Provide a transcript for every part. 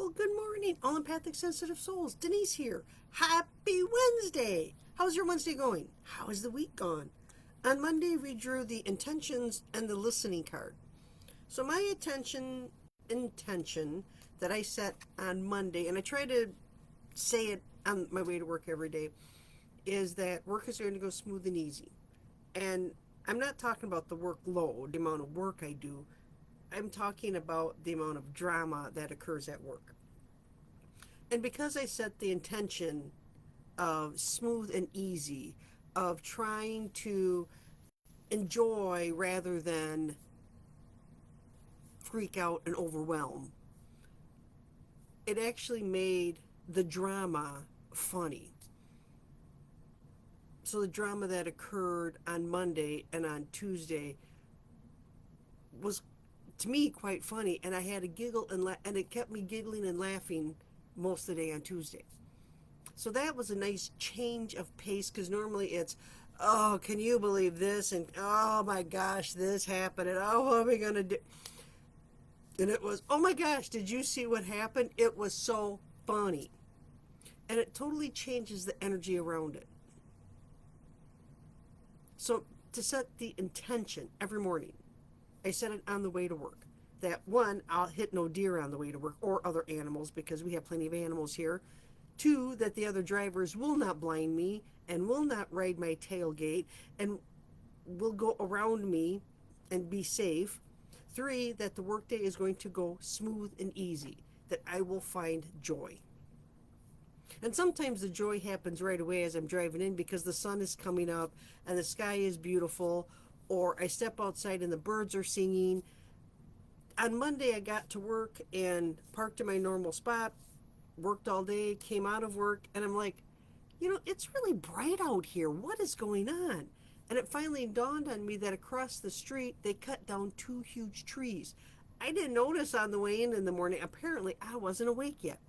Well, good morning, all empathic sensitive souls. Denise here. Happy Wednesday. How's your Wednesday going? How has the week gone? On Monday, we drew the intentions and the listening card. So my intention that I set on Monday, and I try to say it on my way to work every day, is that work is going to go smooth and easy. And I'm not talking about the workload, the amount of work I do. I'm talking about the amount of drama that occurs at work. And because I set the intention of smooth and easy, of trying to enjoy rather than freak out and overwhelm, it actually made the drama funny. So the drama that occurred on Monday and on Tuesday was, to me, quite funny, and I had a giggle and it kept me giggling and laughing most of the day on Tuesday. So that was a nice change of pace, because normally it's, oh, can you believe this? And oh my gosh, this happened, and oh, what are we gonna do? And it was, oh my gosh, did you see what happened? It was so funny. And it totally changes the energy around it. So to set the intention every morning, I set it on the way to work. That one, I'll hit no deer on the way to work or other animals, because we have plenty of animals here. Two, that the other drivers will not blind me and will not ride my tailgate and will go around me and be safe. Three, that the workday is going to go smooth and easy, that I will find joy. And sometimes the joy happens right away as I'm driving in, because the sun is coming up and the sky is beautiful, or I step outside and the birds are singing. On Monday, I got to work and parked in my normal spot, worked all day, came out of work, and I'm like, it's really bright out here. What is going on? And it finally dawned on me that across the street, they cut down 2 huge trees. I didn't notice on the way in the morning. Apparently, I wasn't awake yet.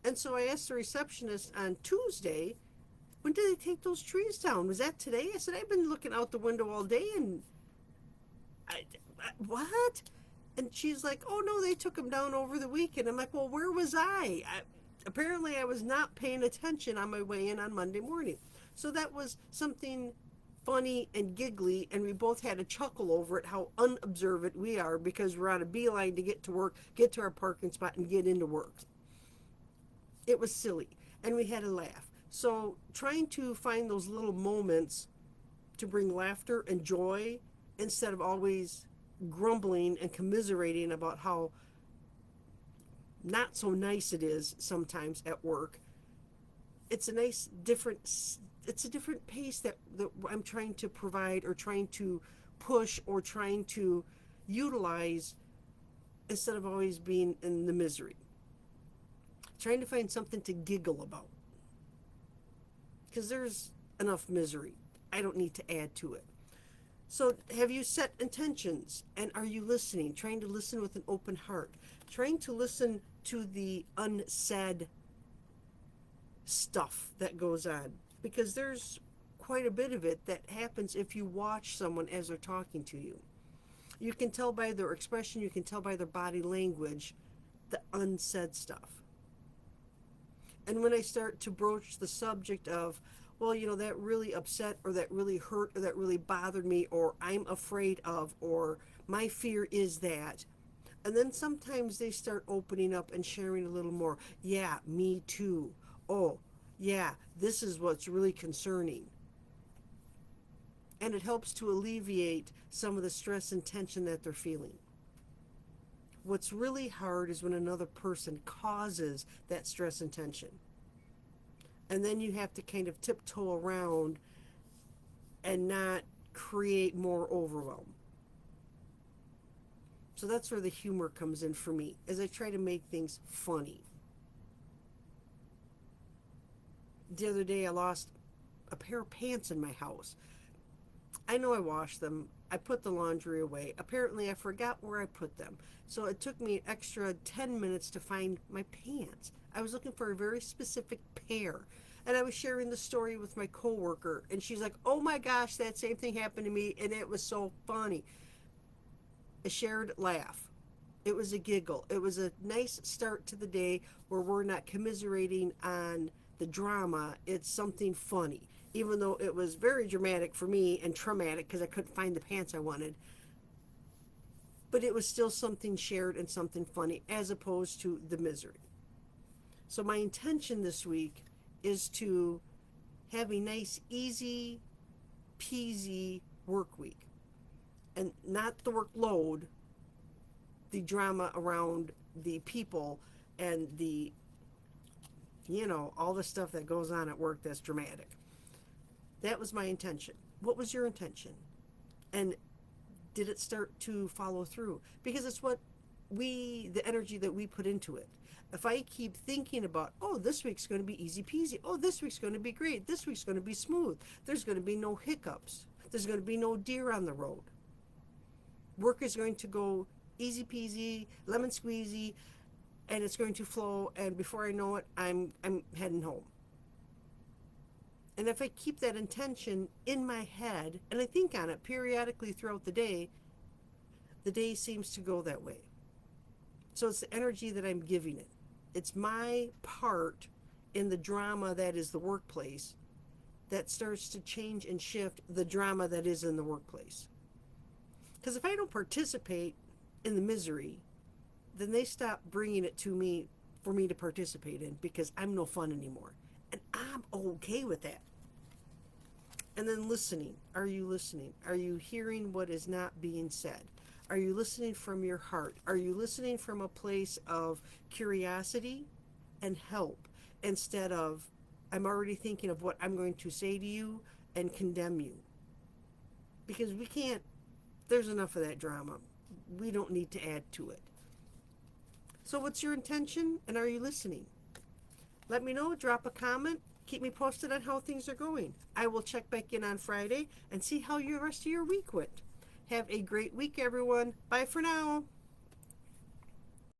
And so I asked the receptionist on Tuesday, when did they take those trees down? Was that today? I said, I've been looking out the window all day, and what? And she's like, oh no, they took them down over the weekend. I'm like, well, where was apparently I was not paying attention on my way in on Monday morning. So that was something funny and giggly, and we both had a chuckle over it, how unobservant we are, because we're on a beeline to get to work, get to our parking spot, and get into work. It was silly, and we had a laugh. So trying to find those little moments to bring laughter and joy, instead of always grumbling and commiserating about how not so nice it is sometimes at work. It's a nice it's a different pace that I'm trying to provide, or trying to push, or trying to utilize, instead of always being in the misery. Trying to find something to giggle about, because there's enough misery. I don't need to add to it. So have you set intentions, and are you listening? Trying to listen with an open heart. Trying to listen to the unsaid stuff that goes on, because there's quite a bit of it that happens if you watch someone as they're talking to you. You can tell by their expression, you can tell by their body language, the unsaid stuff. And when I start to broach the subject of, well, that really upset, or that really hurt, or that really bothered me, or I'm afraid of, or my fear is that. And then sometimes they start opening up and sharing a little more. Yeah, me too. Oh, yeah, this is what's really concerning. And it helps to alleviate some of the stress and tension that they're feeling. What's really hard is when another person causes that stress and tension. And then you have to kind of tiptoe around and not create more overwhelm. So that's where the humor comes in for me, as I try to make things funny. The other day I lost a pair of pants in my house. I know I washed them. I put the laundry away. Apparently I forgot where I put them. So it took me an extra 10 minutes to find my pants. I was looking for a very specific pair. And I was sharing the story with my coworker, and she's like, oh my gosh, that same thing happened to me, and it was so funny. A shared laugh. It was a giggle. It was a nice start to the day where we're not commiserating on the drama. It's something funny. Even though it was very dramatic for me and traumatic because I couldn't find the pants I wanted. But it was still something shared and something funny as opposed to the misery. So my intention this week is to have a nice, easy peasy work week. And not the workload, the drama around the people and the, all the stuff that goes on at work that's dramatic. That was my intention. What was your intention? And did it start to follow through? Because it's the energy that we put into it. If I keep thinking about, oh, this week's going to be easy peasy. Oh, this week's going to be great. This week's going to be smooth. There's going to be no hiccups. There's going to be no deer on the road. Work is going to go easy peasy, lemon squeezy, and it's going to flow. And before I know it, I'm heading home. And if I keep that intention in my head and I think on it periodically throughout the day seems to go that way. So it's the energy that I'm giving it. It's my part in the drama that is the workplace that starts to change and shift the drama that is in the workplace. Because if I don't participate in the misery, then they stop bringing it to me for me to participate in because I'm no fun anymore. And I'm okay with that. And then listening. Are you listening? Are you hearing what is not being said? Are you listening from your heart? Are you listening from a place of curiosity and help instead of, I'm already thinking of what I'm going to say to you and condemn you? Because there's enough of that drama. We don't need to add to it. So what's your intention and are you listening? Let me know, drop a comment, keep me posted on how things are going. I will check back in on Friday and see how the rest of your week went. Have a great week, everyone. Bye for now.